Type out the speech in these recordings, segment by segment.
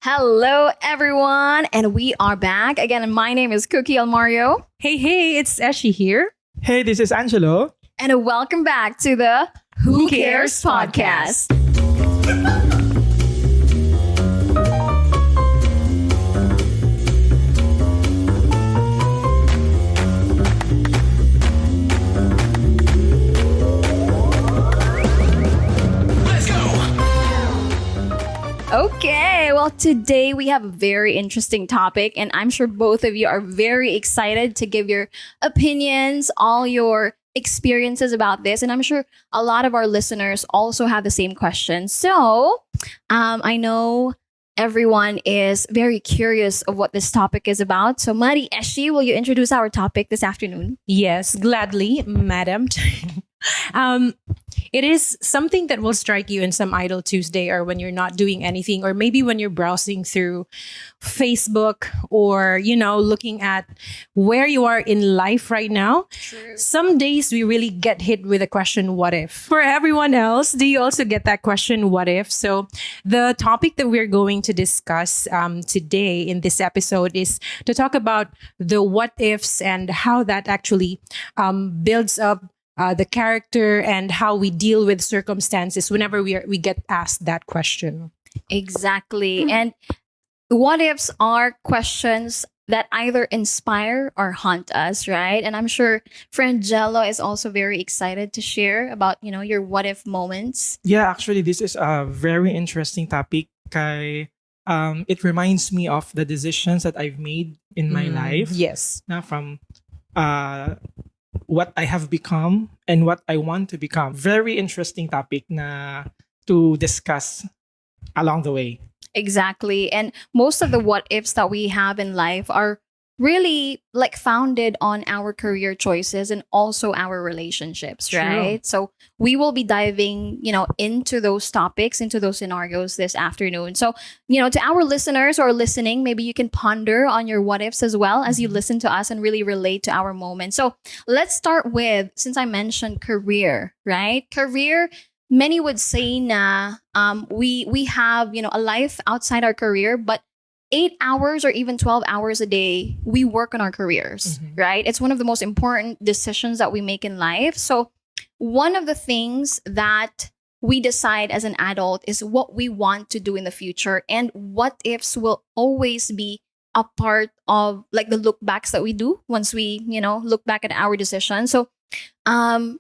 Hello, everyone, and we are back again. And my name is Cookie Almario, Hey, it's Eshi here. Hey, this is Angelo. and welcome back to the Who Cares podcast. Okay, well, today we have a very interesting topic, and I'm sure both of you are very excited to give your opinions, all your experiences about this. And I'm sure a lot of our listeners also have the same question. So I know everyone is very curious of what this topic is about. So, Mari Eshi, will you introduce our topic this afternoon? Yes, gladly, madam. um, it is something that will strike you in some idle Tuesday or when you're not doing anything, or maybe when you're browsing through Facebook or, looking at where you are in life right now. True. Some days we really get hit with the question, what if? For everyone else, do you also get that question, what if? So the topic that we're going to discuss today in this episode is to talk about the what ifs and how that actually builds up the character and how we deal with circumstances whenever we get asked that question. Exactly. And what ifs are questions that either inspire or haunt us, right? And I'm sure friend Jello is also very excited to share about, your what if moments. Yeah, actually, this is a very interesting topic. It reminds me of the decisions that I've made in my life. Yes. Na from what I have become and what I want to become. Very interesting topic na to discuss along the way. Exactly. And most of the what ifs that we have in life are really like founded on our career choices and also our relationships, True. right? So we will be diving, into those topics, into those scenarios this afternoon. So, to our listeners who are listening, maybe you can ponder on your what ifs as well as you listen to us and really relate to our moment. So let's start with, since I mentioned career, right? Career, many would say na we have a life outside our career, but 8 hours or even 12 hours a day we work on our careers, right? It's one of the most important decisions that we make in life. So one of the things that we decide as an adult is what we want to do in the future, and what ifs will always be a part of like the look backs that we do once we look back at our decision. So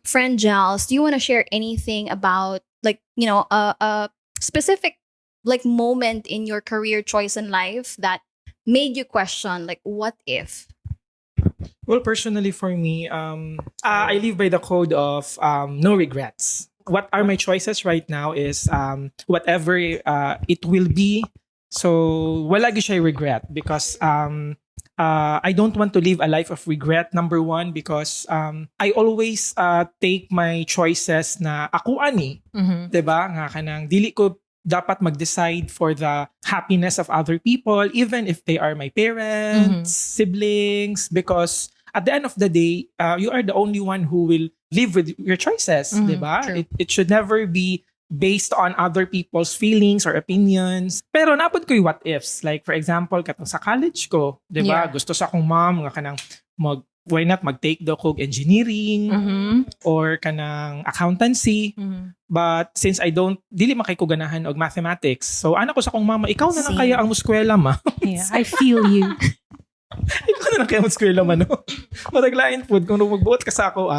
friend Giles, do you want to share anything about like, a specific like moment in your career choice in life that made you question like, what if? Well, personally for me, I live by the code of no regrets. What are my choices right now is whatever it will be. So wala gyud siya regret because I don't want to live a life of regret. Number one, because I always take my choices na ako ani, 'di ba? Nga kanang dili ko dapat mag-decide for the happiness of other people, even if they are my parents, siblings, because at the end of the day, you are the only one who will live with your choices, 'di ba? True. It should never be based on other people's feelings or opinions. Pero napod ko yung what ifs. Like for example, katong sa college ko, 'di ba? Yeah. Gusto sa akong mom nga kanang why not mag-take daw kog engineering or kanang accountancy. But since I don't dili makay ko ganahan og mathematics. So ana ko sa akong mama, ikaw na lang Same. kaya ang muskwela ma. Yeah, I feel you. Ikaw na lang kaya muskwela man no. Mataglain pud kung magbuot ka sa ako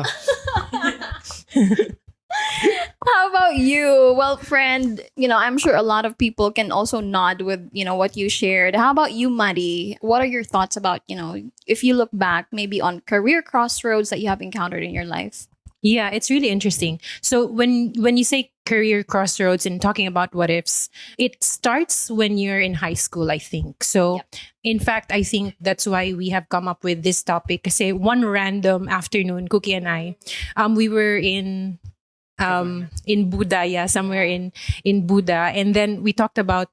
How about you? Well, friend, I'm sure a lot of people can also nod with, what you shared. How about you, Muddy? What are your thoughts about, if you look back maybe on career crossroads that you have encountered in your life? Yeah, it's really interesting. So when you say career crossroads and talking about what ifs, it starts when you're in high school, I think. So in fact, I think that's why we have come up with this topic. Kasi one random afternoon, Cookie and I, we were in Buda, somewhere in Buda, and then we talked about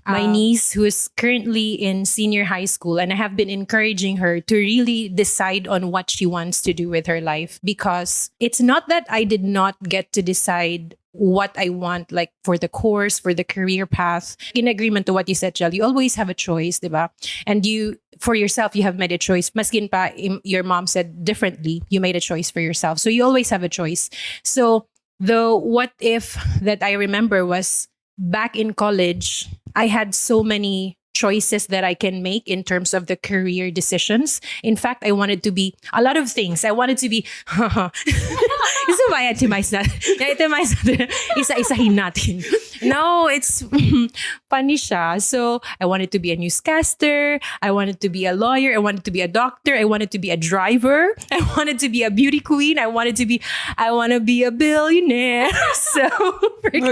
my niece who is currently in senior high school, and I have been encouraging her to really decide on what she wants to do with her life, because it's not that I did not get to decide what I want, like for the course, for the career path. In agreement to what you said, Jel, you always have a choice, diba? And you, for yourself, you have made a choice. Maskin pa, your mom said differently, you made a choice for yourself. So you always have a choice. So the what if that I remember was back in college, I had so many choices that I can make in terms of the career decisions. In fact, I wanted to be a lot of things. I wanted to be isa ba yan, isa-isahin natin. No, it's funny siya. So, I wanted to be a newscaster. I wanted to be a lawyer. I wanted to be a doctor. I wanted to be a driver. I wanted to be a beauty queen. I want to be a billionaire. So,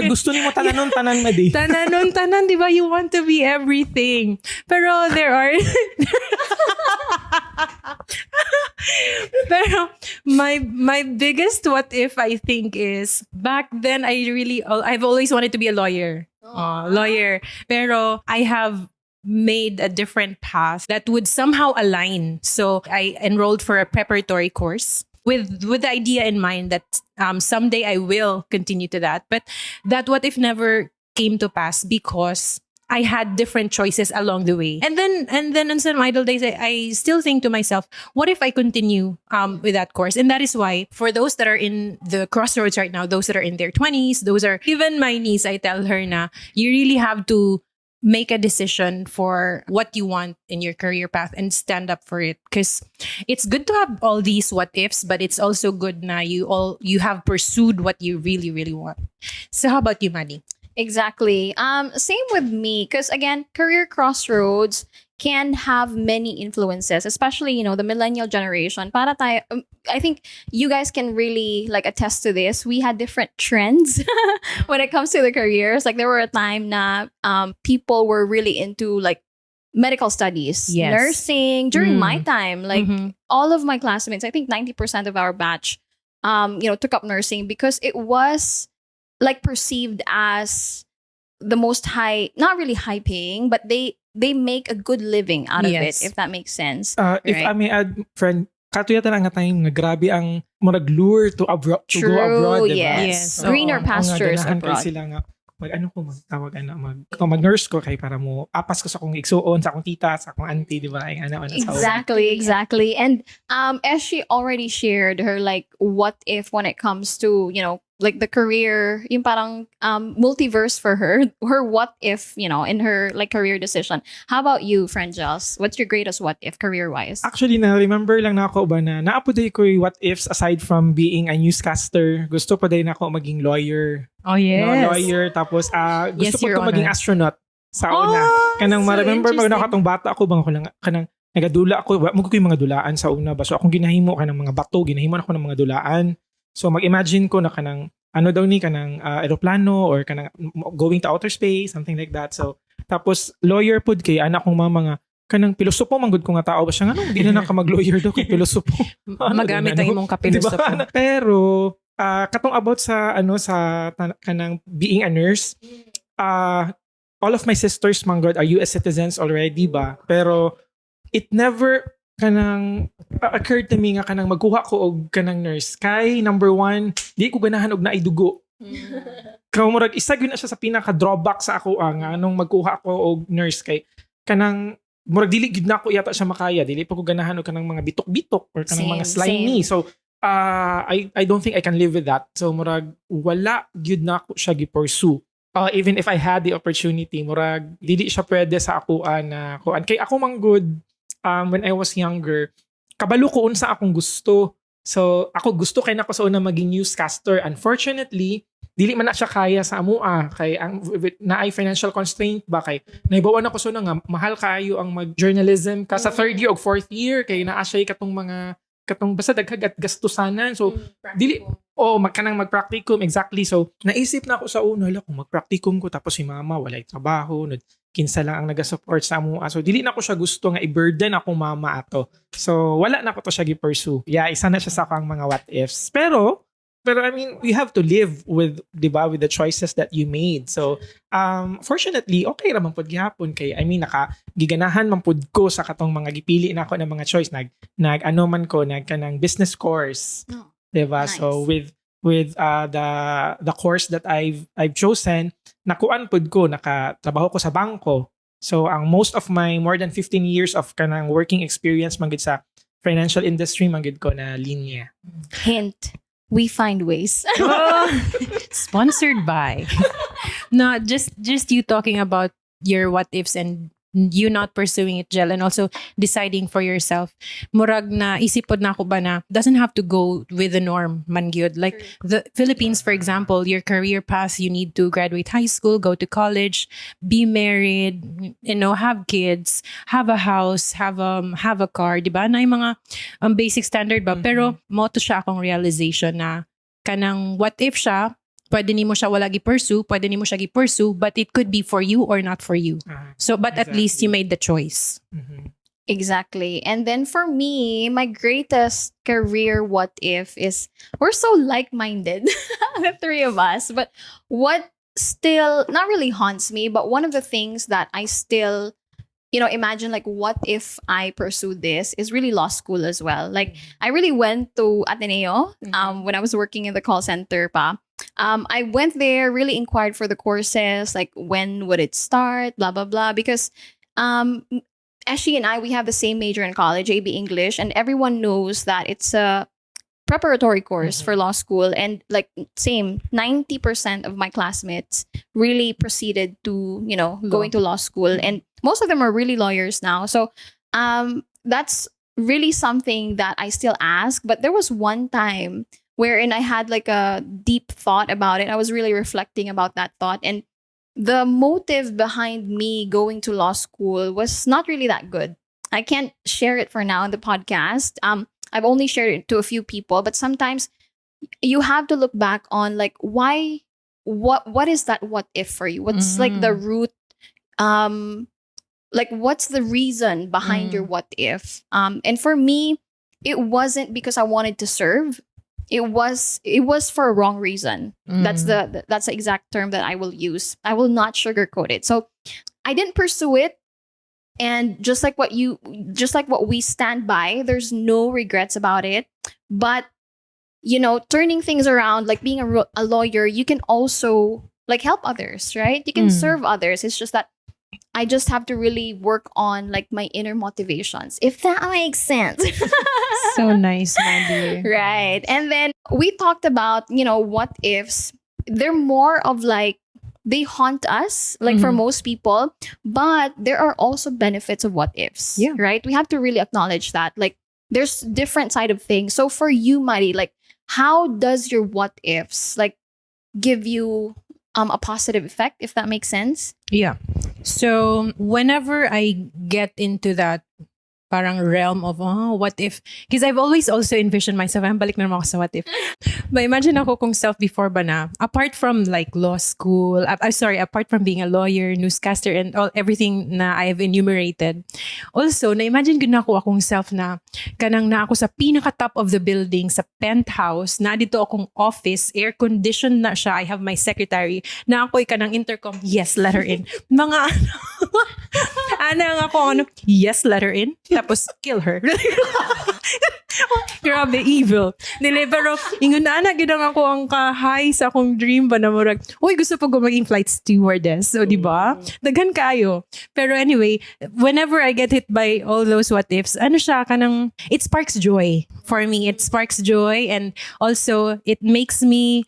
Gusto ni mo tanan madi. tanan, di ba? You want to be everything. Pero there are pero my biggest what if I think is back then I've always wanted to be a lawyer. Lawyer. Pero I have made a different path that would somehow align. So I enrolled for a preparatory course with the idea in mind that someday I will continue to that. But that what if never came to pass because I had different choices along the way. And then on some idle days, I still think to myself, what if I continue with that course? And that is why for those that are in the crossroads right now, those that are in their 20s, those are, even my niece, I tell her na, you really have to make a decision for what you want in your career path and stand up for it. Because it's good to have all these what ifs, but it's also good na you have pursued what you really, really want. So how about you, Manny? Exactly. Same with me, because again, career crossroads can have many influences, especially, the millennial generation. Para tayo, I think you guys can really like attest to this. We had different trends when it comes to the careers. Like there were a time na people were really into like medical studies, Yes. nursing. During my time, like Mhm. all of my classmates, I think 90% of our batch, took up nursing because it was like perceived as the most high, not really high paying, but they make a good living out of Yes. it, if that makes sense. If Right. I may add, friend, katuyatan ang nga time nga grabe ang murag lure to go True, abroad, diba? yes. Yes. Greener Oo, oo nga, pastures ganahan kay abroad. sila nga mag-nurse ko kay para mo apas ko sa akong igsuon, sa akong tita, sa akong auntie, di ba? Ay, sa Exactly. And as she already shared her like what if when it comes to, like the career, yung parang multiverse for her what if, in her like career decision. How about you, friend Joss? What's your greatest what if career-wise? Actually, na-remember lang na ako ba na naapuday ko yung what ifs aside from being a newscaster. Gusto pa din ako maging lawyer. Oh, yes. Lawyer. Tapos, gusto Yes, ko Your to maging Honor. astronaut sa una. Oh, Kanang so ma-remember pag interesting. nakatong bata ako, bang ako lang, kanang nagadula ako, mo ko yung mga dulaan sa una ba? So, akong ginahimo kanang mga bato, ginahimo ako ng mga dulaan. So, mag-imagine ko na kanang, kanang aeroplano or kanang going to outer space, something like that. So, tapos, lawyer pod kay anak kong mga kanang pilosopo manggod ko nga tao ba siya nga, di na mag-lawyer daw kay pilosopo. Magamit ang imong kapilosopo. Diba? Pero, katong about sa kanang being a nurse, all of my sisters manggod are US citizens already ba? Pero it never kanang occurred to me nga kanang magkuha ko og kanang nurse. Kay number one, di ko ganahan og naidugo. Kaya murag isa gyud na siya sa pinaka drawback sa ako nga nung magkuha ko og nurse kay kanang murag dili gyud na ako yata siya makaya. Dili pa ko ganahan og kanang mga bitok-bitok or kanang mga slimy. Same. So I don't think I can live with that. So murag wala gyud na ako siya gi-pursue. Even if I had the opportunity, murag dili siya pwede sa ako na kuan. Kay ako man good when I was younger, kabalo ko unsa akong gusto. So ako gusto kay nako sa una maging newscaster. Unfortunately, dili man na siya kaya sa amua kay ang naay financial constraint ba kay naibawan ako so na nga mahal kayo ang mag-journalism ka sa third year o fourth year kay naa siya katong basta daghag at gastusanan. So dili magkanang mag-practicum exactly. So naisip na ako sa una kung mag-practicum ko tapos si mama walay trabaho, kinsa lang ang naga-support sa amua. So dili na ko siya gusto nga i-burden akong mama ato. So wala na ko to siya gi-pursue. Yeah, isa na siya sa akong mga what ifs. Pero I mean, you have to live with, di ba, with the choices that you made. So, fortunately, okay raman pod gihapon kay, I mean, giganahan man pod ko sa katong mga gipili na ako ng mga choice. Kanang business course. Oh, Di ba? nice. So, with with the course that I've chosen, nakuan pud ko, nakatrabaho ko sa bangko. So ang most of my more than 15 years of kanang working experience manggid sa financial industry manggid ko na linya. Hint, we find ways. Sponsored by. No, just you talking about your what ifs and you not pursuing it, Jel, and also deciding for yourself. Murag na isipod na ako ba na doesn't have to go with the norm man gyud. Like the Philippines, for example, your career path, you need to graduate high school, go to college, be married, have kids, have a house, have a car, di ba? Na yung mga basic standard ba? Pero mo to siya akong realization na kanang what if siya, pwede nimo siya wala gi-pursue, pwede nimo siya gi-pursue, but it could be for you or not for you. So, but at least you made the choice. Exactly. And then for me, my greatest career what if is we're so like-minded, the three of us. But what still not really haunts me, but one of the things that I still imagine like what if I pursue this is really law school as well. Like I really went to Ateneo when I was working in the call center pa. I went there, really inquired for the courses, like when would it start, blah, blah, blah. Because Eshi and I, we have the same major in college, AB English, and everyone knows that it's a preparatory course for law school. And like same, 90% of my classmates really proceeded to, going to law school. And most of them are really lawyers now. So that's really something that I still ask. But there was one time wherein I had like a deep thought about it. I was really reflecting about that thought. And the motive behind me going to law school was not really that good. I can't share it for now in the podcast. I've only shared it to a few people, but sometimes you have to look back on like why, what is that what if for you? What's like the root, like what's the reason behind your what if? And for me, it wasn't because I wanted to serve. It was for a wrong reason. That's the exact term that I will use. I will not sugarcoat it. So I didn't pursue it. And just like what we stand by, there's no regrets about it. But, turning things around, like being a lawyer, you can also like help others, right? You can serve others. It's just that I just have to really work on like my inner motivations, if that makes sense. So nice, Mandy. Right. And then we talked about, what ifs. They're more of like, they haunt us, like for most people, but there are also benefits of what ifs, right? We have to really acknowledge that. Like, there's different side of things. So for you, Mari, like, how does your what ifs like give you a positive effect, if that makes sense? Yeah. So whenever I get into that parang realm of what if, because I've always also envisioned myself, balik na naman ako sa what if. But imagine ako kung self before ba na, apart from like law school, apart from being a lawyer, newscaster, and everything na I have enumerated, also na-imagine ko na akong self na kanang na ako sa pinaka-top of the building, sa penthouse, na dito akong office, air-conditioned na siya, I have my secretary, na ako'y kanang intercom, yes, let her in. Mga yes, let her in. Tapos, kill her. Grabe, evil. Dili, pero, ingon na gidang ako ang kahay sa akong dream ba na murag, gusto pa ko maging flight stewardess. So, di ba? Daghan kayo. Pero anyway, whenever I get hit by all those what ifs, it sparks joy. For me, it sparks joy, and also, it makes me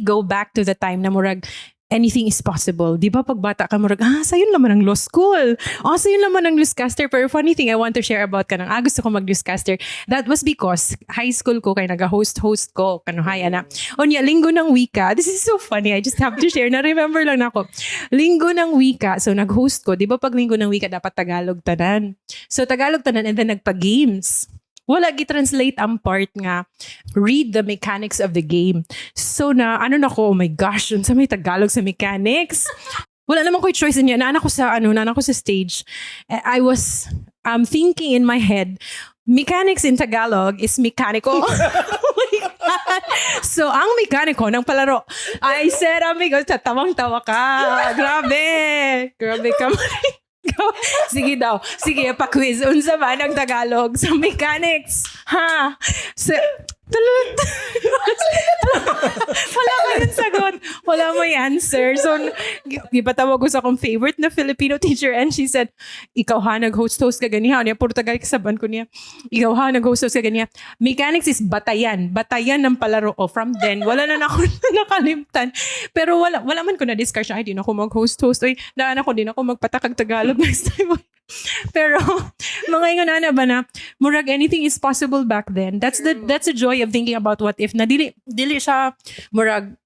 go back to the time na murag, anything is possible. Di ba pag bata ka murag, sayon naman ang law school. Sayon naman ang newscaster. Pero funny thing I want to share about kanang gusto ko mag-newscaster. That was because high school ko kay naga-host ko kanuhaya na. Onya, linggo ng wika. This is so funny. I just have to share. Na-remember lang na ako. Linggo ng wika. So nag-host ko. Di ba pag linggo ng wika dapat Tagalog tanan. So Tagalog tanan and then nagpa-games. Wala gi-translate ang part nga read the mechanics of the game. So na oh my gosh, unsa may Tagalog sa mechanics? Wala naman ko choice niya. Naanak ko sa stage. I was thinking in my head, mechanics in Tagalog is mekaniko. Oh my God. So ang mekaniko ng palaro. I said, amigo, tatawang-tawa ka. Grabe ka. Sige daw. Sige, pa-quiz. Unsa ba ng Tagalog sa mechanics? Ha? So, Wala kayong sagot. Wala mo answer. So, ipatawag ko sa akong favorite na Filipino teacher and she said, ikaw ha, nag-host-host ka ganiha. Niya, puro Tagalog kasaban ko niya. Ikaw ha, nag-host-host ka ganiha. Mechanics is batayan. Batayan ng palaro. O from then, wala na ako nakalimtan. Pero wala man ko na-discuss siya. Ay, di na ako mag-host-host. Ay, daan ako, di na ako magpatakag Tagalog next time. Pero, mga ingon na ba na, murag anything is possible back then. That's the joy of thinking about what if na dili siya murag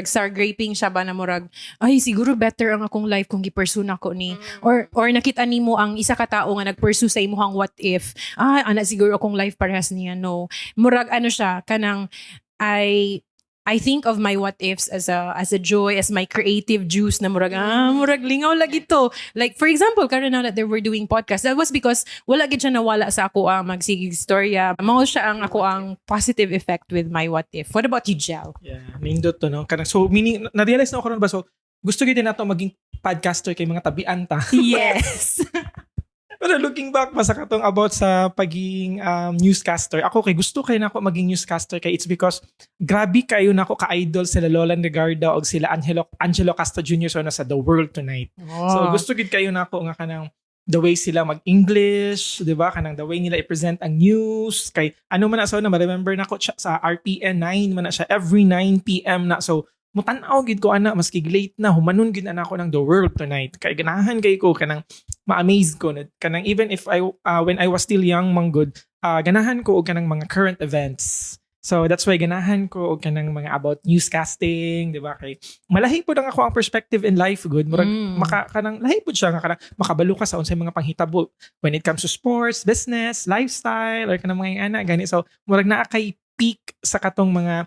star graping siya ba na murag ay siguro better ang akong life kung gi-pursue nako ni or nakita nimo ang isa ka tawo nga nag-pursue sa imong what if ana siguro akong life parehas niya. No, murag ano siya kanang I think of my what-ifs as a joy, as my creative juice na murag lingaw lagi to. Like, for example, karon now that they were doing podcast, that was because wala gid siya nawala sa ako ang magsigig storya. Mao siya ang ako ang positive effect with my what-if. What about you, Jel? Yeah, nindot to, no? So, meaning, na-realize na ako ron ba, so, gusto gid na to maging podcaster kay mga tabian ta. Yes. Pero looking back pa sa katong about sa pagiging newscaster, ako kay gusto kay nako maging newscaster kay it's because grabe kayo nako ka-idol sila Lolan Legarda o sila Angelo Castro Jr. so na sa The World Tonight. Oh. So gusto gid kayo nako nga kanang the way sila mag-English, 'di ba? Kanang the way nila i-present ang news kay ano man na so na ma-remember nako sa RPN 9 man na siya every 9 PM na so mutan-aw gid ko ana maski late na humanon gid ana ko ng The World Tonight kay ganahan kay ko kanang ma-amaze ko na kanang even if I when I was still young manggod ganahan ko og kanang mga current events. So that's why ganahan ko og kanang mga about newscasting, di ba? Kay malahi pud ang ako ang perspective in life good. Murag kanang lahi pud siya nga kanang makabalo ka sa unsay mga panghitabo when it comes to sports, business, lifestyle or kanang mga ana gani. So murag naa kay peak sa katong mga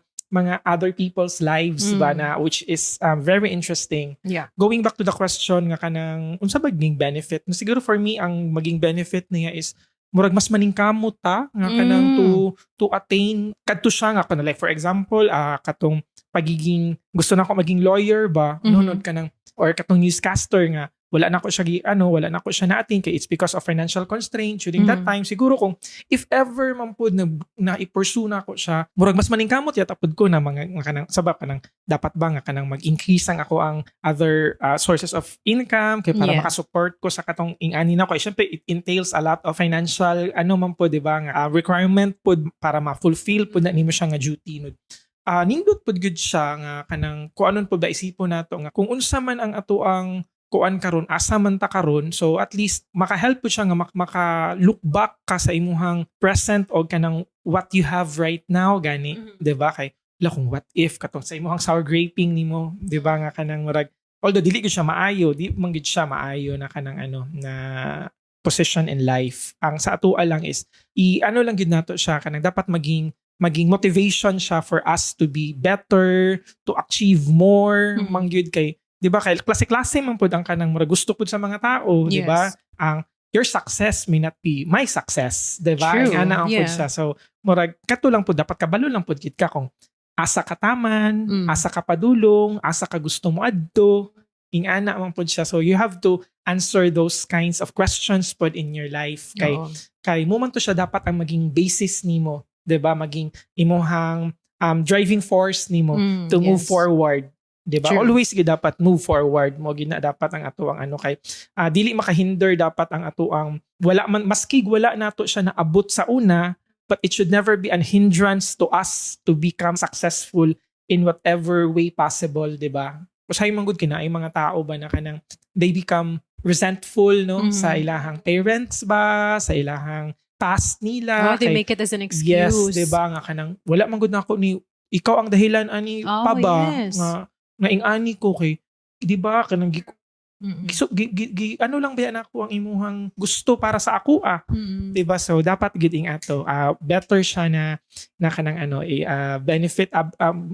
other people's lives ba na which is very interesting. Yeah. Going back to the question nga kanang unsa ba maging benefit? No, siguro for me ang maging benefit niya is murag mas maningkamot ta nga kanang to attain kadto siya nga kanang like for example katong pagiging gusto na ko maging lawyer ba nunod kanang or katong newscaster nga wala na ko siya na-attain kay it's because of financial constraint during that time. Siguro kung if ever man pud na i-pursue na ko siya, murag mas maningkamot yata pud ko na mga kanang sabab kanang dapat ba nga kanang mag-increase ang ako ang other sources of income kay para makasupport ko sa katong ingani na ko. Syempre it entails a lot of financial man pud di ba nga requirement pud para ma-fulfill pud na nimo siya nga duty no. Nindot pud gud siya nga kanang kuanon pud ba isipon nato nga kung unsa man ang ato ang kuan karon asa man ta karon so at least maka-help po siya nga maka-look back ka sa imuhang present o kanang what you have right now gani di ba kay kung what if katong sa imuhang sour graping nimo di ba nga kanang murag although dili gid siya maayo di man gid siya maayo na kanang na position in life ang sa atoa lang is lang gid nato siya kanang dapat maging motivation siya for us to be better to achieve more mangyud kay di ba kay klase-klase man pud ang kanang murag gusto pud sa mga tao, di ba? Ang your success may not be my success, di ba? Nga na ang pud siya. So murag kato lang pud dapat kabalo lang pud kit ka kung asa ka taman, asa ka padulong, asa ka gusto mo adto, ingana man pud siya. So you have to answer those kinds of questions pud in your life kay mo man to siya dapat ang maging basis nimo, di ba? Maging imuhang driving force nimo to move forward. Diba? Always dapat move forward mo gina dapat ang ato ang kay dili makahinder dapat ang ato ang wala man maski wala nato siya naabot sa una but it should never be an hindrance to us to become successful in whatever way possible, diba? Usahay man gud kina ay mga tao ba na kanang they become resentful no sa ilahang parents ba sa ilahang past nila they make it as an excuse. Yes, diba nga kanang wala man gud nako ni ikaw ang dahilan ani pa ba nga ingani ko kay di ba kanang lang ba ako ang imuhang gusto para sa ako di ba so dapat gid ato better siya na kanang benefit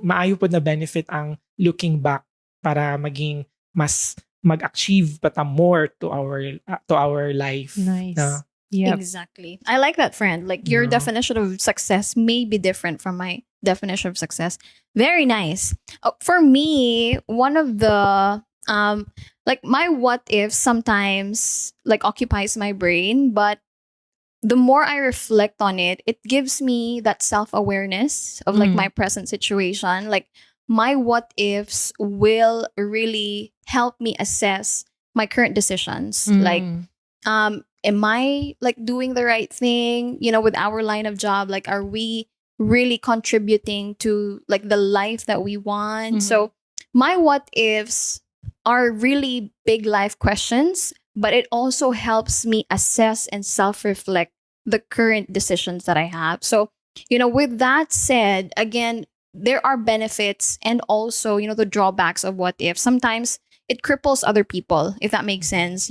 maayo pod na benefit ang looking back para maging mas mag-achieve pa more to our life. Nice. Yep. Exactly. I like that, friend. Like your definition of success may be different from my definition of success. Very nice. For me, one of the like my what if sometimes like occupies my brain, but the more I reflect on it, it gives me that self-awareness of like Mm. my present situation. Like my what ifs will really help me assess my current decisions. Like, Mm. am I like doing the right thing, with our line of job? Like, are we really contributing to like the life that we want? Mhm. So my what ifs are really big life questions, but it also helps me assess and self-reflect the current decisions that I have. So, with that said, again, there are benefits and also, the drawbacks of what if. Sometimes it cripples other people, if that makes sense.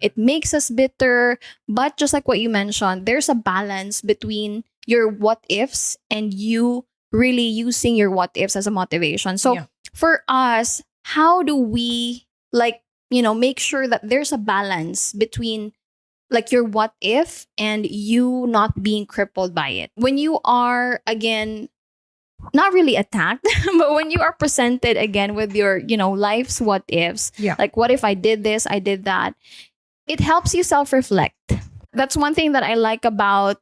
It makes us bitter, but just like what you mentioned, there's a balance between your what ifs and you really using your what ifs as a motivation. So Yeah. for us, how do we like, make sure that there's a balance between like your what if and you not being crippled by it? When you are again not really attacked, but when you are presented again with your, life's what ifs, Yeah. like what if I did this, I did that, it helps you self reflect. That's one thing that I like about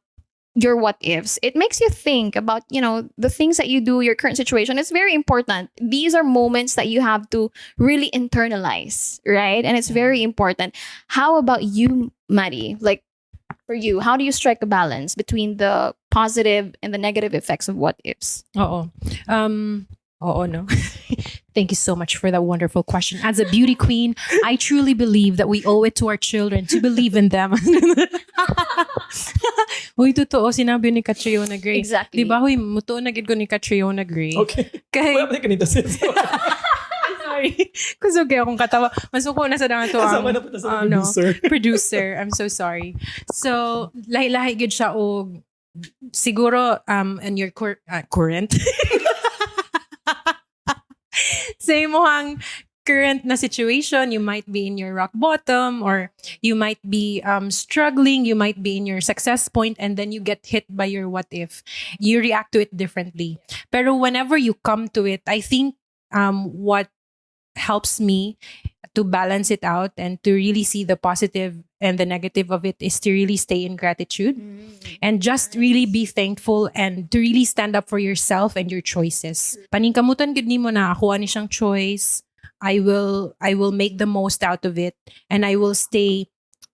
your what ifs. It makes you think about, the things that you do, your current situation. It's very important. These are moments that you have to really internalize, right? And it's very important. How about you, Maddie? Like for you, how do you strike a balance between the positive and the negative effects of what ifs? Oo. No. Thank you so much for that wonderful question. As a beauty queen, I truly believe that we owe it to our children to believe in them. Uy, totoo, sinabi ni Catriona Gray. Exactly. Di ba, huy, muto na gid ko ni Catriona Gray. Okay. Kay, Wala pa ganito sis. sorry. Kusugi akong katawa. Masuko na sa danga to Kasama na ang po sa producer. producer. I'm so sorry. So, lahi-lahi gid siya og siguro in your current sa imong current na situation, you might be in your rock bottom, or you might be struggling, you might be in your success point, and then you get hit by your what if. You react to it differently. Pero whenever you come to it, I think what helps me to balance it out and to really see the positive and the negative of it is to really stay in gratitude and just really be thankful and to really stand up for yourself and your choices. Paningkamutan gud nimo na ako ani siyang choice. I will make the most out of it, and I will stay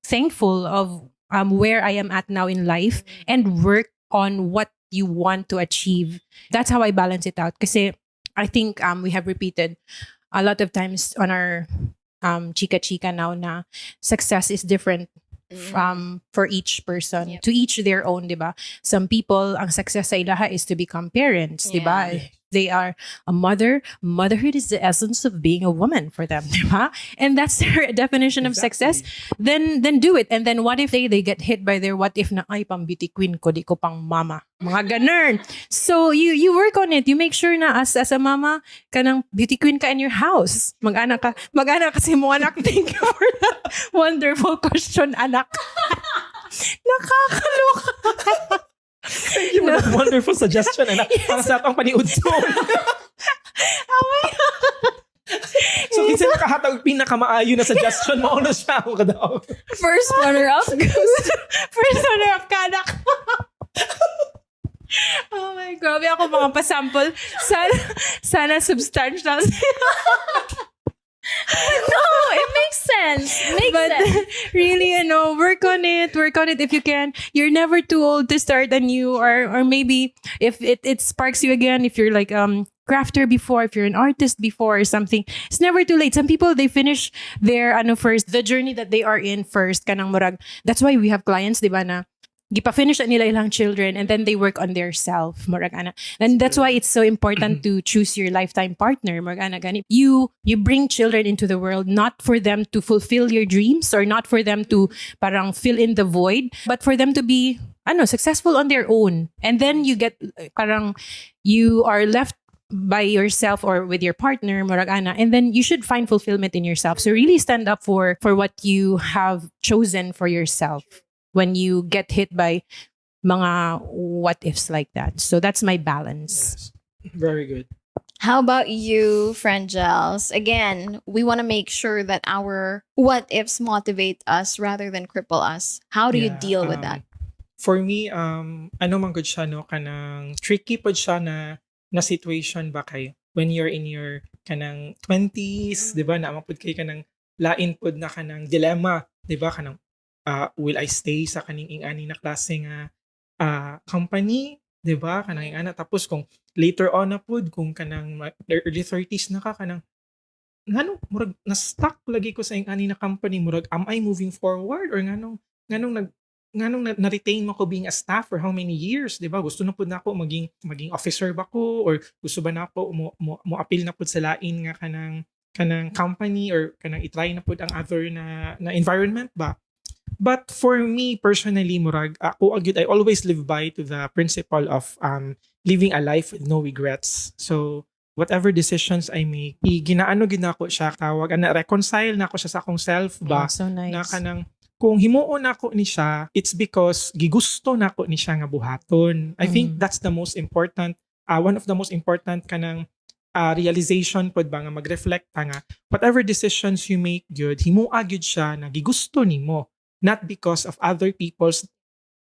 thankful of where I am at now in life and work on what you want to achieve. That's how I balance it out. Kasi I think we have repeated a lot of times on our chika now na success is different for each person. Yep. To each their own, diba? Some people, ang success sa ilaha is to become parents, diba? Yeah. They are a mother. Motherhood is the essence of being a woman for them, diba? And that's their definition of success. Then do it. And then what if they get hit by their what if na, ay, pang beauty queen ko, di ko pang mama. Mga ganun. So you work on it. You make sure na as a mama, kanang beauty queen ka in your house. Mag-anak ka kasi mo anak. Thank you for that wonderful question, anak. Nakakaloka. Thank you for that wonderful suggestion. And ang sarap ang paniud so. So, kinsa nakahatag pinakamaayo na suggestion mo na siya ako kadaw. First runner-up goes First runner-up ka, anak. Oh my, grabe ako mga pasample. Sana substantial. No, it makes sense. But really, work on it if you can. You're never too old to start anew, or maybe if it sparks you again, if you're like crafter before, if you're an artist before or something, it's never too late. Some people, they finish their first, the journey that they are in first, kanang murag. That's why we have clients, di ba, na gipa-finish na nila ilang children and then they work on their self, murag ana. And that's why it's so important to choose your lifetime partner, murag ana gani. You bring children into the world not for them to fulfill your dreams or not for them to parang fill in the void, but for them to be successful on their own. And then you get parang you are left by yourself or with your partner, murag ana, and then you should find fulfillment in yourself. So really stand up for what you have chosen for yourself when you get hit by mga what ifs like that. So that's my balance. Yes. Very good. How about you, Frangels? Again, we want to make sure that our what ifs motivate us rather than cripple us. How do you Yeah, deal with that? For me, ano man gud siya, no, kanang tricky pod siya na situation ba kay when you're in your kanang 20s, di ba, na mapud kay kanang lain pod na kanang dilemma, di ba, kanang will I stay sa kaning ingani na klase nga company, di ba, kanang ingana, tapos kung later on na pod kung kanang early 30s na ka, kanang nganong murag na-stuck lagi ko sa ingani na company, murag am I moving forward or nganong na-retain mo ko being a staff for how many years, 'di ba? Gusto na pud nako maging officer ba ko, or gusto ba nako mo appeal na pud sa lain nga kanang company, or kanang i-try na pud ang other na environment ba? But for me personally, murag ako agad, I always live by to the principle of living a life with no regrets. So whatever decisions I make, ginaano gid nako siya, tawag na reconcile nako siya sa akong self ba, So nice. na kanang kung himuon nako ni siya, it's because gigusto nako ni siya nga buhaton. I think that's the most important, one of the most important kanang realization pod ba, nga mag-reflect ka nga whatever decisions you make gyud, himua gyud siya na gigusto nimo, not because of other people's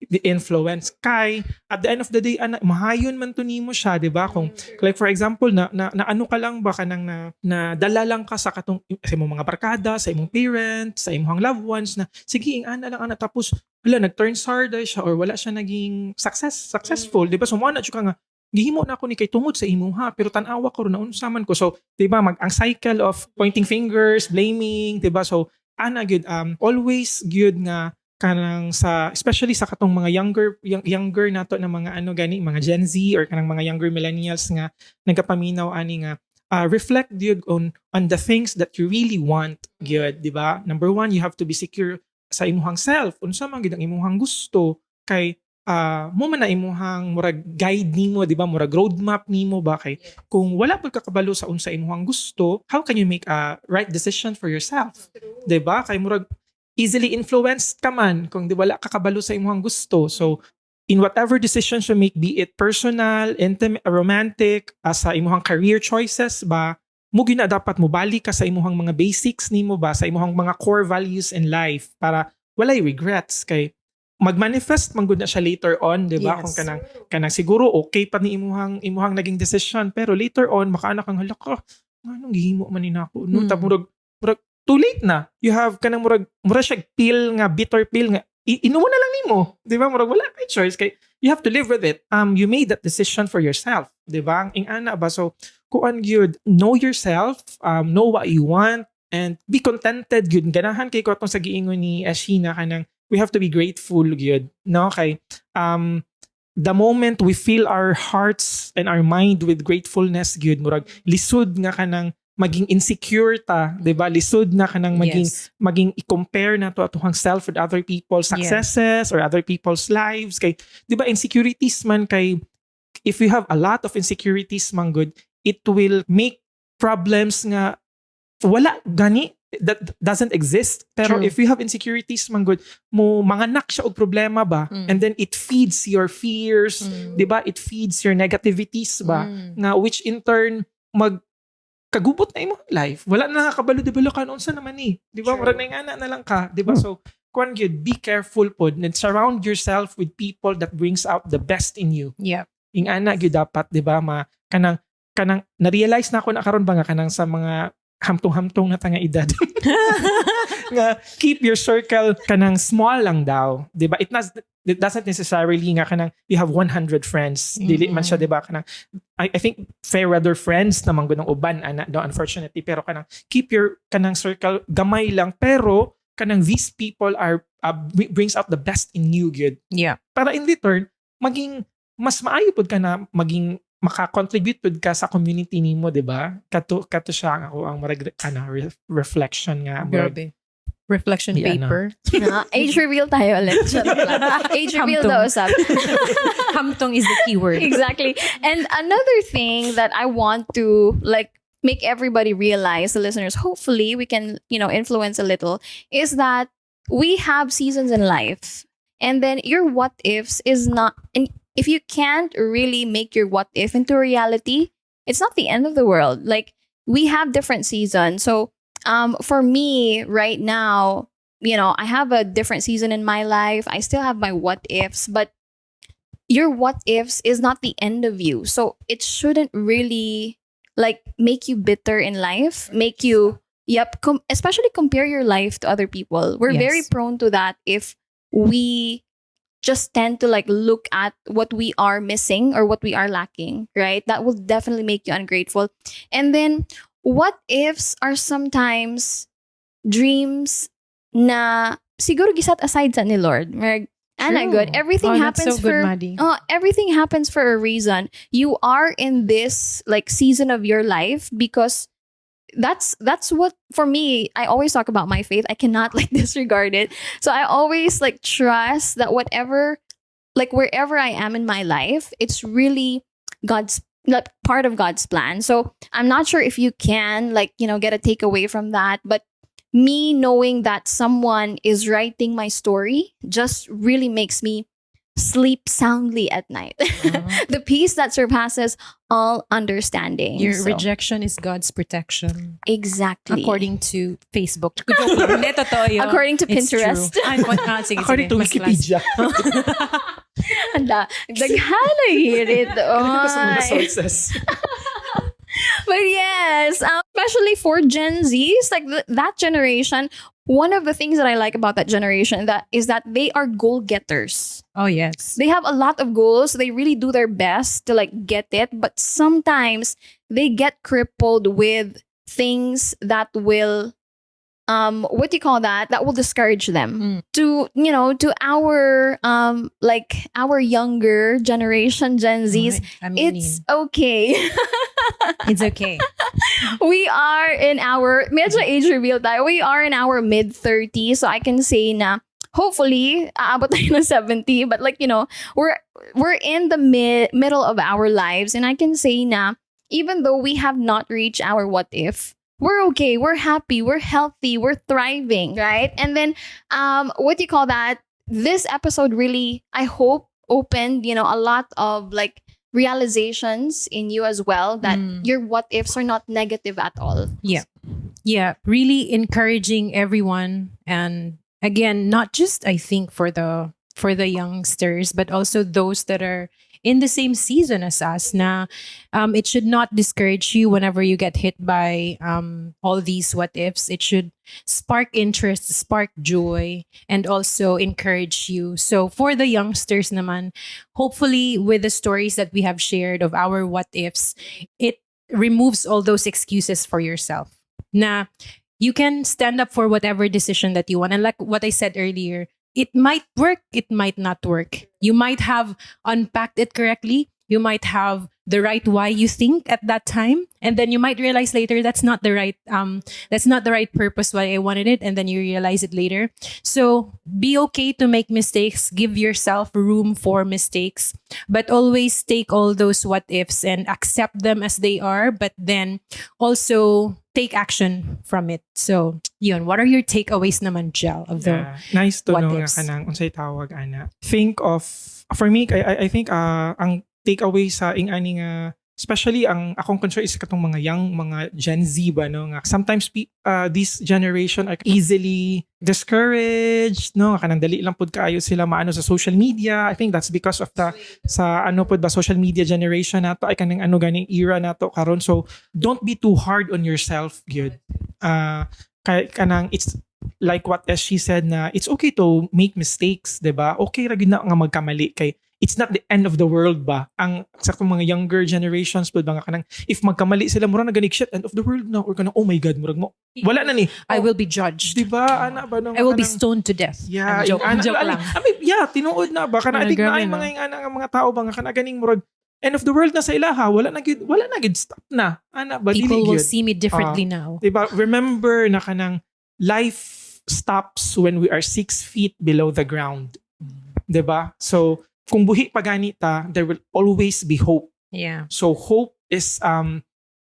the influence kay at the end of the day mahayon man to nimo siya, di ba? Kung like for example na ano ka lang ba kanang na dala lang ka sa katong sa imong mga barkada, sa imong parents, sa imong loved ones na sige ingana lang ana, tapos wala nag-turn sour dahil siya or wala siya naging successful, di ba? So mo na ka nga gihimo na ako ni kay tungod sa imuha, pero tan-awa ko ron na unsa man ko. So di ba ang cycle of pointing fingers, blaming, di ba? So ana gyud always gyud nga kanang sa especially sa katong mga younger nato na mga ano gani mga Gen Z or kanang mga younger millennials nga nagapaminaw ani nga reflect gyud on the things that you really want gyud, di ba? Number one, you have to be secure sa imuhang self, unsa man gyud ang imuhang gusto, kay mo man na imuhang murag guide nimo, di ba, murag roadmap nimo ba, kay kung wala pud ka kabalo sa unsa imuhang gusto, how can you make a right decision for yourself, di ba? Kay murag easily influenced ka man kung di wala ka kabalo sa imong gusto. So in whatever decisions you make, be it personal, intimate, romantic, sa imong career choices ba, mo gina dapat mo balik ka sa imong mga basics nimo ba, sa imong mga core values in life para walay regrets, kay mag-manifest man gud na siya later on, di ba? Yes. Kung kanang siguro okay pa ni imuhang naging decision, pero later on makaana kang hala ka anong gihimo man ni nako no, murag too late na. You have kanang murag siya pill nga, bitter pill nga inumo na lang nimo, di ba? Murag wala kay choice, kay you have to live with it. You made that decision for yourself, di ba? Ang ana ba, so kuan gyud, know yourself, know what you want, and be contented gyud. Ganahan kay ko atong sa giingon ni Ashina kanang we have to be grateful gyud, no? Kay the moment we fill our hearts and our mind with gratefulness gyud, murag lisod nga kanang maging insecure ta, 'di ba? Lisod na kanang maging i-compare na to atuhang self with other people's successes or other people's lives, kay 'di ba insecurities man, kay if you have a lot of insecurities man good, it will make problems nga wala gani that doesn't exist. Pero True. if you have insecurities man good, mo manganak siya og problema ba, and then it feeds your fears, 'di ba? It feeds your negativities ba, nga which in turn kagubot na imong life. Wala na nakabalo-dibalo ka unsa naman ni. Di ba? Murag na na lang ka. Di ba? So, kuan gyud, be careful pod and surround yourself with people that brings out the best in you. Yeah. Ing ana gyud dapat, di ba? Kanang na-realize na ako na karon ba nga kanang sa mga hamtong-hamtong na tanga edad. Nga keep your circle kanang small lang daw. Di ba? It doesn't necessarily nga kanang you have 100 friends. Dili man siya, di ba? Kanang I think fair weather friends naman gunong uban ana do, unfortunately, pero kanang keep your kanang circle gamay lang, pero kanang these people are brings out the best in you gyud. Yeah. Para in return maging mas maayo pud ka na maging maka-contribute pud ka sa community nimo, di ba? Kato siya ako ang marag reflection nga. Grabe. Reflection paper. Age reveal tayo ulit. Age reveal daw sabi. Hamtong is the keyword. Exactly. And another thing that I want to make everybody realize, the listeners, hopefully we can, influence a little, is that we have seasons in life. And then your what ifs is not, and if you can't really make your what if into reality, it's not the end of the world. Like, we have different seasons. So for me right now, I have a different season in my life. I still have my what ifs, but your what ifs is not the end of you. So it shouldn't really like make you bitter in life, make you, especially compare your life to other people. We're very Yes. prone to that if we just tend to like look at what we are missing or what we are lacking, right? That will definitely make you ungrateful. And then what ifs are sometimes dreams na siguro gisat aside sa ni Lord. Ana True. good. Everything Oh, that's happens so good, for Maddie. everything happens for a reason. You are in this like season of your life because that's what for me. I always talk about my faith. I cannot like disregard it. So I always like trust that whatever like wherever I am in my life, it's really God's like part of God's plan. So I'm not sure if you can like, get a takeaway from that, but me knowing that someone is writing my story just really makes me sleep soundly at night. Uh-huh. The peace that surpasses all understanding. Your So, rejection is God's protection. exactly. According to Facebook. Joke lang. Hindi, totoo yun. According to It's Pinterest. true. Sige, According to sige. Mas last. Wikipedia. Anda, daghala hirit. Ano sa mga Oy. sources? But yes, especially for Gen Zs, like that generation, one of the things that I like about that generation that is that they are goal getters. Oh, yes. They have a lot of goals. They really do their best to like get it, but sometimes they get crippled with things that will what do you call that? That will discourage them. To to our like our younger generation, Gen Zs, I mean, it's okay. it's okay. We are in our medyo age reveal tayo. We are in our mid 30s, so I can say na hopefully aabot tayo ng 70, but like we're in the middle of our lives, and I can say na even though we have not reached our what if, we're okay, we're happy, we're healthy, we're thriving, right? And then what do you call that? This episode really, I hope, opened a lot of like realizations in you as well that your what ifs are not negative at all. Yeah, really encouraging everyone, and again, not just I think for the youngsters, but also those that are in the same season as us. Na it should not discourage you whenever you get hit by all these what ifs. It should spark interest, spark joy, and also encourage you. So for the youngsters naman, hopefully with the stories that we have shared of our what ifs, it removes all those excuses for yourself. Na you can stand up for whatever decision that you want. And like what I said earlier, it might work, it might not work. You might have unpacked it correctly. You might have the right why you think at that time, and then you might realize later that's not the right purpose why I wanted it, and then you realize it later. So be okay to make mistakes. Give yourself room for mistakes, but always take all those what ifs and accept them as they are, but then also take action from it. So, yun, what are your takeaways naman, Jel, of the Nice to what know nga ifs? kanang unsay tawag ana. Think of for me I think ang takeaway sa ani nga especially ang akong concern is katong mga Gen Z ba no nga sometimes this generation are easily discouraged no nga kanang dali lang pud kaayo sila maano sa social media. I think that's because of the sa ano pud ba social media generation nato ay kanang ano ganing era nato karon. So don't be too hard on yourself gyud. Kanang it's like what as she said na it's okay to make mistakes, 'di ba? Okay ra gyud na nga magkamali kay it's not the end of the world ba? Ang sa mga younger generations pud ba nga kanang if magkamali sila mura na ganig shit end of the world na or kanang oh my god murag mo wala na ni. I will be judged. 'Di ba? Ana ba nung I will be kanang- stoned to death. Yeah, Joke lang. tinuod na ba kana Ano, adik na grabe, ay no? mga tao ba nga kana ganing murag end of the world na sa ilaha wala na gid stop na. Ana ba People dili will gyud. see me differently now. Diba? Remember na kanang life stops when we are 6 feet below the ground. Diba? So, kung buhi pa ganita, there will always be hope. Yeah. So, hope is,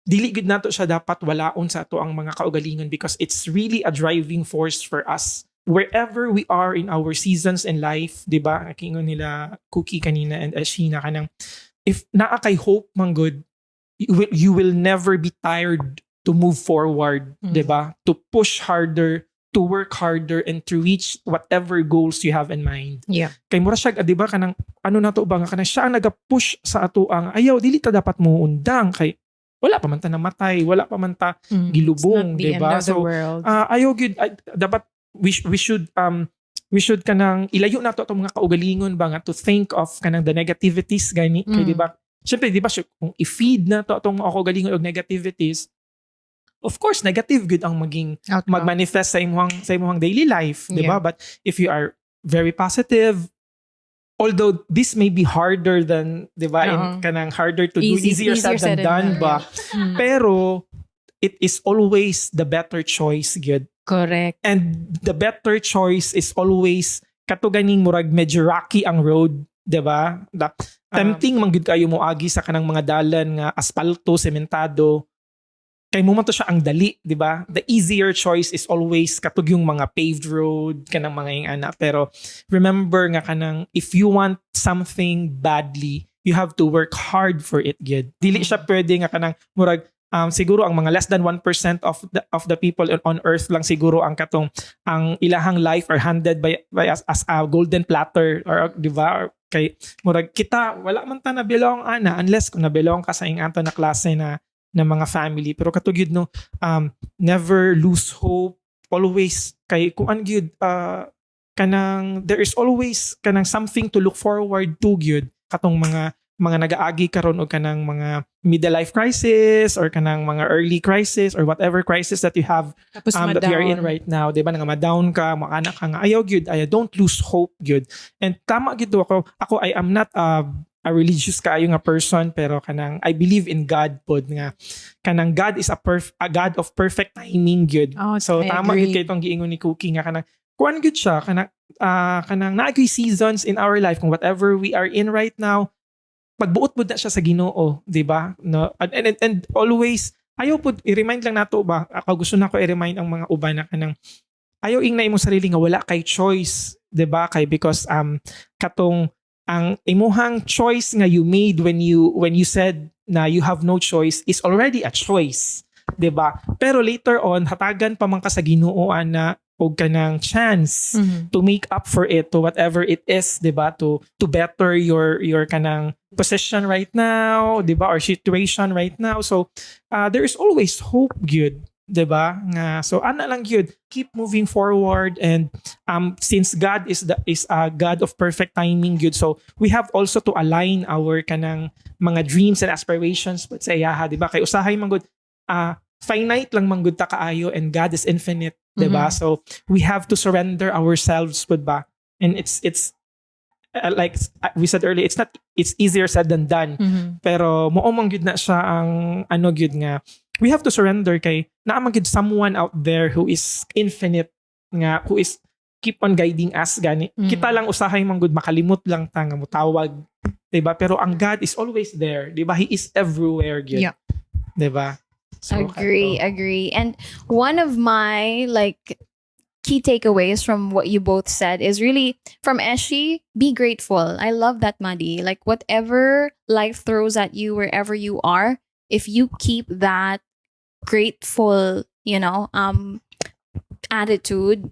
dili gid nato siya dapat walaon sa ato ang mga kaugalingon because it's really a driving force for us. Wherever we are in our seasons in life, diba? Kingon nila Cookie kanina and Ashina kanang, if naa kay hope man good, you will never be tired to move forward, Mm. 'di ba? To push harder, to work harder and to reach whatever goals you have in mind. Yeah. Kay mura siya, di ba, kanang, ano na to ba, nga kanang siya ang nag-push sa ato ang, ayaw, dili ta dapat mo undang, kay, wala pa man ta namatay, wala pa man ta gilubong, It's not the di ba? end of the world. Ayaw, good, dapat, we should kanang, ilayo na to itong mga kaugalingon ba nga, to think of kanang the negativities, gani, kay di ba, syempre, di ba, kung i-feed na to itong mga kaugalingon o negativities, of course, negative good ang maging magmanifest sa imong daily life, di ba? But if you are very positive, although this may be harder than, di ba, kanang harder to do, easier said than done ba? Pero it is always the better choice, good. Correct. And the better choice is always katuganing murag medyo rocky ang road, di ba? Tempting man gud kayo mo agi sa kanang mga dalan nga asfalto, sementado. Kay mo man to siya ang dali, di ba? The easier choice is always katug yung mga paved road, kanang mga yung ana. Pero remember nga kanang, if you want something badly, you have to work hard for it, good. Dili siya pwede nga kanang, murag, siguro ang mga less than 1% of the people on earth lang siguro ang katong, ang ilahang life are handed by as a golden platter, or di ba? Or, kay, murag, kita, wala man ta na belong, ana, unless kung na belong ka sa ing ato na klase na mga family. Pero katugid no, never lose hope, always kay kung an gyud kanang there is always kanang something to look forward to gyud katong mga nagaagi karon og kanang mga middle life crisis or kanang mga early crisis or whatever crisis that you have that you are in right now, di ba, nga ma-down ka, makaanak ka nga, ayaw gyud, don't lose hope gyud. And tama gyud ako I am not a religious kaayo nga person, pero kanang I believe in God pod nga kanang God is a God of perfect timing gyud. So tama gyud kay tong giingon ni Cookie nga kanang kuan gyud siya kanang naagay seasons in our life kung whatever we are in right now, pagbuot pod na siya sa Ginoo, di ba? No, and always ayaw pod i-remind lang nato ba, ako gusto nako i-remind ang mga uban na kanang ayaw ing na imong sarili nga wala kay choice, di ba? Kay because katong ang imuhang choice nga you made when you said na you have no choice is already a choice, 'di ba? Pero later on hatagan pa man ka sa Ginoo na og kanang chance to make up for it, to whatever it is, 'di ba? To better your kanang position right now, 'di ba? Or situation right now. So there is always hope, good. 'Di ba? Nga so ana lang gyud, keep moving forward, and since God is a God of perfect timing, good, so we have also to align our kanang mga dreams and aspirations but sa iya, 'di ba? Kay usahay man gud finite lang man gud ta kaayo and God is infinite, 'di ba? So we have to surrender ourselves, pud ba? And it's like we said earlier, it's easier said than done. Pero mao man gyud na siya ang ano gyud nga we have to surrender kay naamang gid someone out there who is infinite nga, who is keep on guiding us gani. Kita lang usahay man gud makalimot lang ta nga mutawag, 'di ba? Pero ang God is always there, 'di ba? He is everywhere gyud. Yeah. 'Di ba? So, agree. And one of my key takeaways from what you both said is really from Eshi, be grateful. I love that, Madi. Like whatever life throws at you wherever you are, if you keep that grateful, attitude,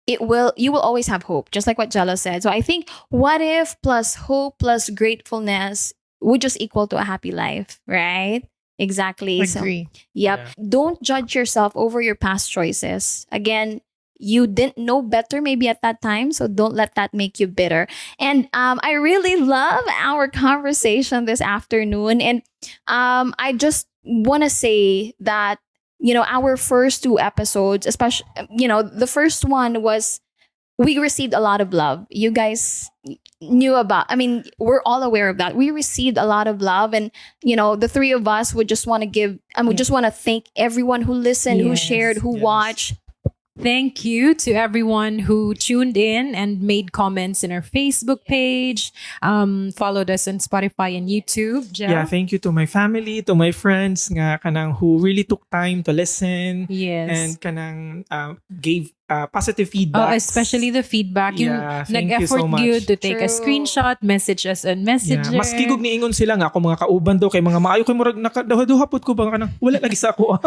you will always have hope, just like what Jello said. So I think what if plus hope plus gratefulness would just equal to a happy life, right? Exactly. Agree. So, yep. Yeah. Don't judge yourself over your past choices. Again, you didn't know better maybe at that time, so don't let that make you bitter. And I really love our conversation this afternoon, and I just want to say that our first two episodes, especially the first one was, we received a lot of love. You guys knew about, we're all aware of that. We received a lot of love, and the three of us would just want to give, and we just want to thank everyone who listened, who shared, who watched. Thank you to everyone who tuned in and made comments in our Facebook page, followed us on Spotify and YouTube. Jel? Yeah, thank you to my family, to my friends nga kanang who really took time to listen. Yes. And kanang gave positive feedback. Especially the feedback. Yeah, yung nag-effort you so much. you to take a screenshot, message us on Messenger. Yeah, mas kigog niingon sila nga ako mga kauban daw kay mga maayo kay murag nakaduha-duhapot ko ba kanang wala lagi sa ako.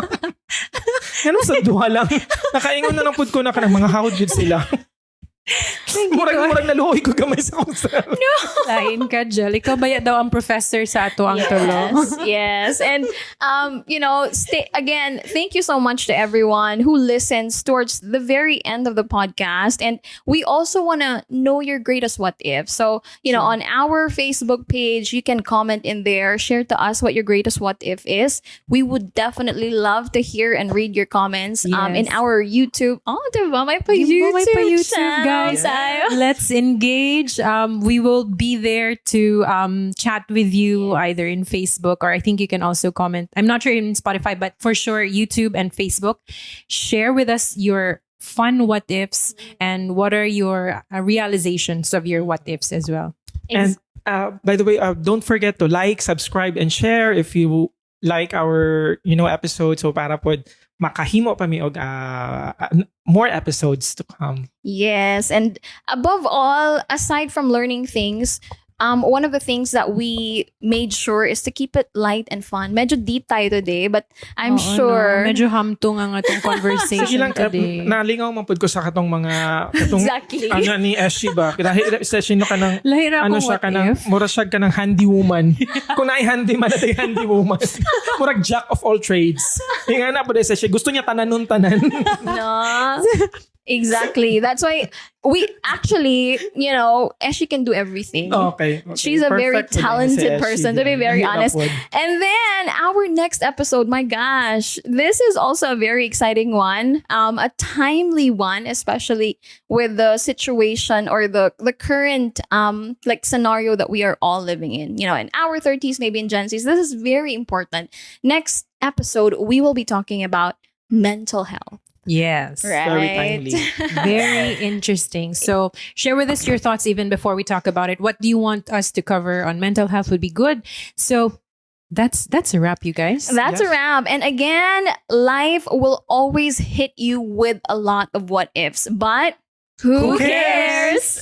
Yan sa duha lang. Nakaingon na ng pud ko na kanang mga hawd jud sila. Murag naluhoy ko gamay sa kong sir. Lain ka, Jel. Ikaw ba daw ang professor sa ato ang tulo? Yes. And, again, thank you so much to everyone who listens towards the very end of the podcast. And we also want to know your greatest what if. So, on our Facebook page, you can comment in there, share to us what your greatest what if is. We would definitely love to hear and read your comments in our YouTube. Oh, diba? May pa YouTube guys. Let's engage. We will be there to chat with you either in Facebook, or I think you can also comment. I'm not sure in Spotify, but for sure YouTube and Facebook. Share with us your fun what ifs and what are your realizations of your what ifs as well. And by the way, don't forget to like, subscribe, and share if you like our episode. So para po makahimo pa mi og more episodes to come. Yes, and above all, aside from learning things, one of the things that we made sure is to keep it light and fun. Medyo deep tayo today, but I'm sure... No. Medyo hamtong ang atong conversation today. Nalingaw man pud ko sa katong mga... Exactly. Ni Eshi ba? Dahil session ka ng... Lahira ano siya ka ng... Mura siya ka ng handy woman. Kung naay handy man natin handy woman. Murag jack of all trades. Yung nga na po dahil session. Gusto niya tanan. No. Exactly. That's why we actually, Eshi can do everything. Okay. She's a very talented person, to be very honest. And then our next episode, my gosh, this is also a very exciting one, a timely one, especially with the situation or the current scenario that we are all living in. In our 30s, maybe in Gen Zs. This is very important. Next episode, we will be talking about mental health. Yes. Right. Very timely. Very interesting. So share with us your thoughts even before we talk about it. What do you want us to cover on mental health would be good. So that's a wrap, you guys. That's a wrap. And again, life will always hit you with a lot of what ifs, but who cares?